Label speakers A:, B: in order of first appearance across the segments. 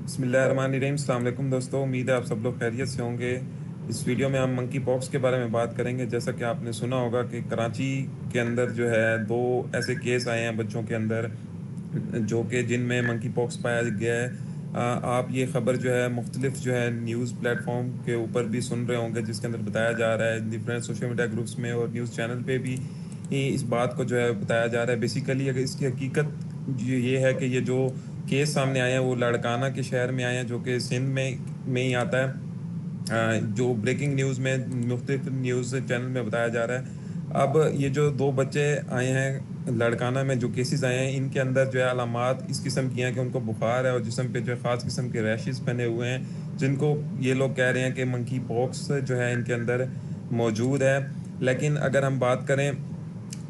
A: बिस्मिल्लाहिर्रहमानिर्रहीम। अस्सलाम वालेकुम दोस्तों, उम्मीद है आप सब लोग खैरियत से होंगे। इस वीडियो में हम मंकी पॉक्स के बारे में बात करेंगे। जैसा कि आपने सुना होगा कि कराची के अंदर जो है दो ऐसे केस आए हैं बच्चों के अंदर जो कि जिनमें मंकी पॉक्स पाया गया है। आप ये ख़बर जो है मुख्तलिफ जो है न्यूज़ प्लेटफॉर्म के ऊपर भी सुन रहे होंगे, जिसके अंदर बताया जा रहा है डिफरेंट सोशल मीडिया ग्रुप्स में और न्यूज़ चैनल पे भी इस बात को जो है बताया जा रहा है। बेसिकली अगर इसकी हकीकत ये है कि ये जो केस सामने आए हैं वो लाड़काना के शहर में आए हैं, जो कि सिंध में ही आता है। जो ब्रेकिंग न्यूज़ में मुख्तलिफ न्यूज़ चैनल में बताया जा रहा है। अब ये जो दो बच्चे आए हैं लड़काना में, जो केसेस आए हैं, इनके अंदर जो है अलामात इस किस्म की हैं कि उनको बुखार है और जिस्म पे जो है ख़ास किस्म के रैशेस बने हुए हैं, जिनको ये लोग कह रहे हैं कि मंकी पॉक्स जो है इनके अंदर मौजूद है। लेकिन अगर हम बात करें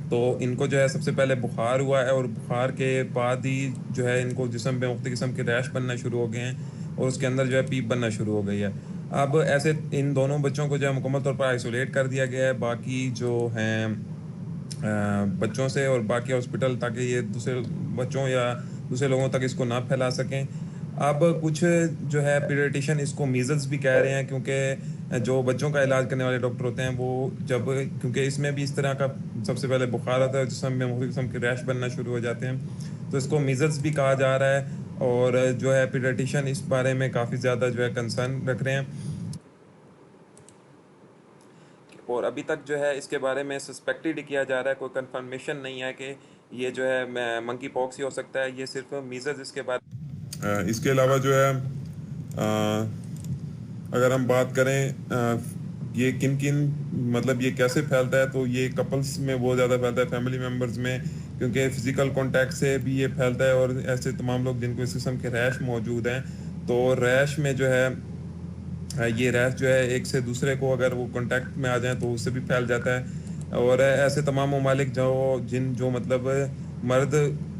A: तो इनको जो है सबसे पहले बुखार हुआ है और बुखार के बाद ही जो है इनको जिस्म पे मुख्तलिफ किस्म के रैश बनना शुरू हो गए हैं और उसके अंदर जो है पीप बनना शुरू हो गई है। अब ऐसे इन दोनों बच्चों को जो है मुकम्मल तौर पर आइसोलेट कर दिया गया है बाकी जो हैं बच्चों से और बाकी हॉस्पिटल, ताकि ये दूसरे बच्चों या दूसरे लोगों तक इसको ना फैला सकें। अब कुछ जो है पीडियाट्रिशियन इसको मीज़ल्स भी कह रहे हैं, क्योंकि जो बच्चों का इलाज करने वाले डॉक्टर होते हैं वो जब, क्योंकि इसमें भी इस तरह का सबसे पहले बुखार आता है, जिसम में मुख्तलिफ किस्म के रैश बनना शुरू हो जाते हैं, तो इसको मीज़ल्स भी कहा जा रहा है। और जो है पीडियाट्रिशियन इस बारे में काफ़ी ज़्यादा जो है कंसर्न रख रहे हैं और अभी तक जो है इसके बारे में सस्पेक्टेड ही किया जा रहा है। कोई कंफर्मेशन नहीं है कि ये जो है मंकी पॉक्स ही हो सकता है, ये सिर्फ मीज़ल्स इसके बारे। इसके अलावा जो है अगर हम बात करें ये किन किन, मतलब ये कैसे फैलता है, तो ये कपल्स में बहुत ज़्यादा फैलता है, फैमिली मेम्बर्स में, क्योंकि फ़िज़िकल कांटेक्ट से भी ये फैलता है। और ऐसे तमाम लोग जिनको इस किस्म के रैश मौजूद हैं, तो रैश में जो है ये रैश जो है एक से दूसरे को अगर वो कांटेक्ट में आ जाए तो उससे भी फैल जाता है। और ऐसे तमाम ममालिक जो मतलब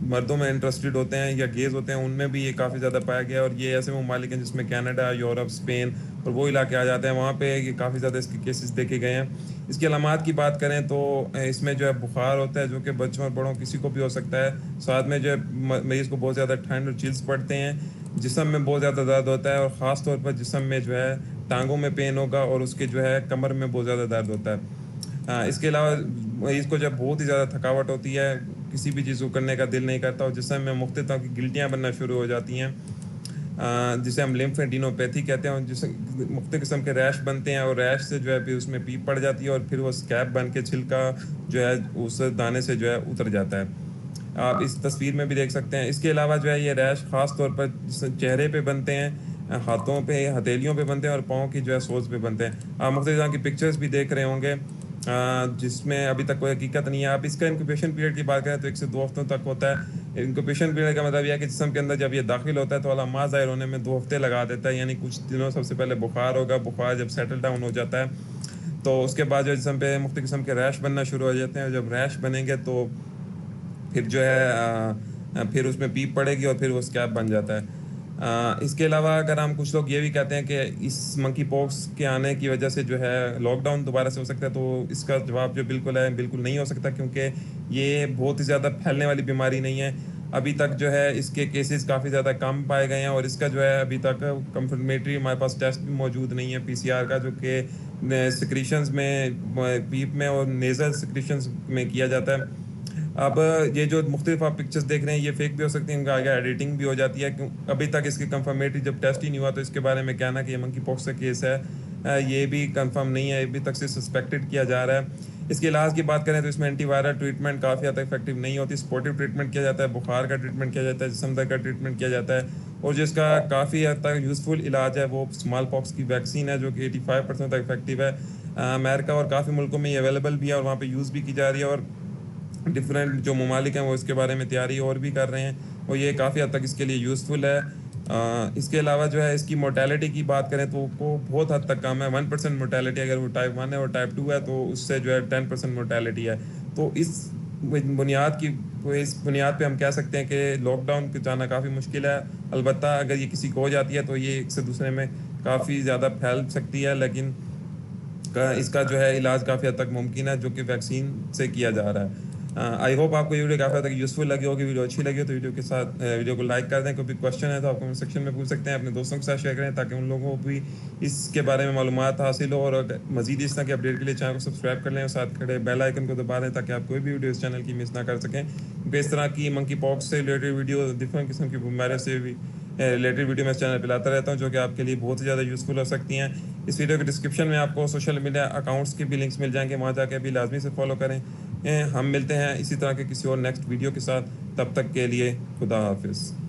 A: मर्दों में इंटरेस्टेड होते हैं या गेज होते हैं, उनमें भी ये काफ़ी ज़्यादा पाया गया है। और ये ऐसे ममालिक हैं जिसमें कनाडा, यूरोप, स्पेन और वो इलाके आ जाते हैं, वहाँ पे ये काफ़ी ज़्यादा इसके केसेस देखे गए हैं। इसकी अलामात की बात करें तो इसमें जो है बुखार होता है, जो कि बच्चों और बड़ों किसी को भी हो सकता है। साथ में जो है मरीज़ को बहुत ज़्यादा ठंड और चिल्स पड़ते हैं, जिस्म में बहुत ज़्यादा दर्द होता है और ख़ास तौर पर जिस्म में जो है टांगों में पेन होगा और उसके जो है कमर में बहुत ज़्यादा दर्द होता है। इसके अलावा मरीज़ को जब बहुत ही ज़्यादा थकावट होती है, किसी भी चीज़ को करने का दिल नहीं करता और जिस्म में मुख्तलिफ तरह की गिल्टियाँ बनना शुरू हो जाती हैं, जिसे हम लिम्फेडिनोपैथी कहते हैं, जिससे मुख्तलिफ किस्म के रैश बनते हैं और रैश से जो है फिर उसमें पीप पड़ जाती है और फिर वो स्कैब बन के छिलका जो है उस दाने से जो है उतर जाता है। आप इस तस्वीर में भी देख सकते हैं। इसके अलावा जो है ये रैश ख़ास तौर पर चेहरे पे बनते हैं, हाथों पे, हथेलियों पे बनते हैं और पाँव की जो है सोज पे बनते हैं। आप मुख्तलिफ तरह की पिक्चर्स भी देख रहे होंगे जिसमें अभी तक कोई हकीकत नहीं है। आप इसका इंक्यूबेशन पीरियड की बात करें तो 1 से 2 हफ्तों तक होता है। इंक्यूबेशन पीरियड का मतलब यह है कि जिस्म के अंदर जब ये दाखिल होता है तो अलामात ज़ाहिर होने में 2 हफ्ते लगा देता है, यानी कुछ दिनों सबसे पहले बुखार होगा, बुखार जब सेटल डाउन हो जाता है तो उसके बाद जो जिस्म पे मुख्तलिफ किस्म के रैश बनना शुरू हो जाते हैं। और जब रैश बनेंगे तो फिर जो है फिर उसमें पीप पड़ेगी और फिर वो स्कैब बन जाता है। इसके अलावा अगर हम, कुछ लोग ये भी कहते हैं कि इस मंकी पॉक्स के आने की वजह से जो है लॉकडाउन दोबारा से हो सकता है, तो इसका जवाब जो बिल्कुल है, बिल्कुल नहीं हो सकता, क्योंकि ये बहुत ही ज़्यादा फैलने वाली बीमारी नहीं है। अभी तक जो है इसके केसेस काफ़ी ज़्यादा कम पाए गए हैं और इसका जो है अभी तक कंफर्मेटरी हमारे पास टेस्ट भी मौजूद नहीं है पीसीआर का, जो कि सिक्रीशंस में, पीप में और नेज़ल सिक्रीशंस में किया जाता है। अब ये जो मुख्तलिफ आप पिक्चर्स देख रहे हैं ये फेक भी हो सकती हैं, इनका आगे एडिटिंग भी हो जाती है, क्यों अभी तक इसकी कंफर्मेटरी जब टेस्ट ही नहीं हुआ तो इसके बारे में कहना कि ये मंकी पॉक्स का केस है ये भी कंफर्म नहीं है, अभी तक से सस्पेक्टेड किया जा रहा है। इसके इलाज की बात करें तो इसमें एंटीवायरल ट्रीटमेंट काफ़ी हद तक इफेक्टिव नहीं होती। सपोर्टिव ट्रीटमेंट किया जाता है, बुखार का ट्रीटमेंट किया जाता है, जिस्म दर्द का ट्रीटमेंट किया जाता है और जिसका काफ़ी हद तक यूज़फुल इलाज है वो स्मॉल पॉक्स की वैक्सीन है, जो कि 85% तक इफेक्टिव है। अमेरिका और काफ़ी मुल्कों में ये अवेलेबल भी है और वहाँ पे यूज़ भी की जा रही है और डिफरेंट जो ममालिक हैं वो इसके बारे में तैयारी और भी कर रहे हैं और ये काफ़ी हद तक इसके लिए यूज़फुल है। इसके अलावा जो है इसकी मोर्टेलिटी की बात करें तो वो बहुत हद तक कम है। 1% मोर्टेलिटी अगर वो टाइप 1 है और टाइप 2 है तो उससे जो है 10% मोर्टेलिटी है। तो इस बुनियाद पे हम कह सकते हैं कि लॉकडाउन पे जाना काफ़ी मुश्किल है। अलबत्ता अगर ये किसी को हो जाती है तो ये एक से दूसरे में काफ़ी ज़्यादा फैल सकती है, लेकिन इसका जो है इलाज काफ़ी हद तक मुमकिन है, जो कि वैक्सीन से किया जा रहा है। आई होप आपको ये वीडियो काफ़ी हद तक यूज़फुल लगी होगी। वीडियो अच्छी लगी हो तो वीडियो के साथ वीडियो को लाइक कर दें। कोई भी क्वेश्चन है तो आप कमेंट सेक्शन में पूछ सकते हैं, अपने दोस्तों के साथ शेयर करें ताकि उन लोगों को भी इसके बारे में मालूमात हासिल हो। और मज़ीद इस तरह के अपडेट के लिए चैनल को सब्सक्राइब कर लें और साथ खड़े बेल आइकन को दबा दें ताकि आप कोई भी वीडियो इस चैनल की मिस ना कर सकें, क्योंकि इस तरह की मंकी पॉक्स से रिलेटेड वीडियो, डिफरेंट किस्म की बीमारियों से भी रिलेटेड वीडियो मैं इस चैनल पर लाता रहता हूँ जो कि आपके लिए बहुत ही ज़्यादा यूज़फुल हो सकती हैं। इस वीडियो के डिस्क्रिप्शन में आपको सोशल मीडिया अकाउंट्स के भी लिंक्स मिल जाएंगे, वहाँ जाके भी लाजमी से फॉलो करें। हम मिलते हैं इसी तरह के किसी और नेक्स्ट वीडियो के साथ, तब तक के लिए खुदा हाफिज़।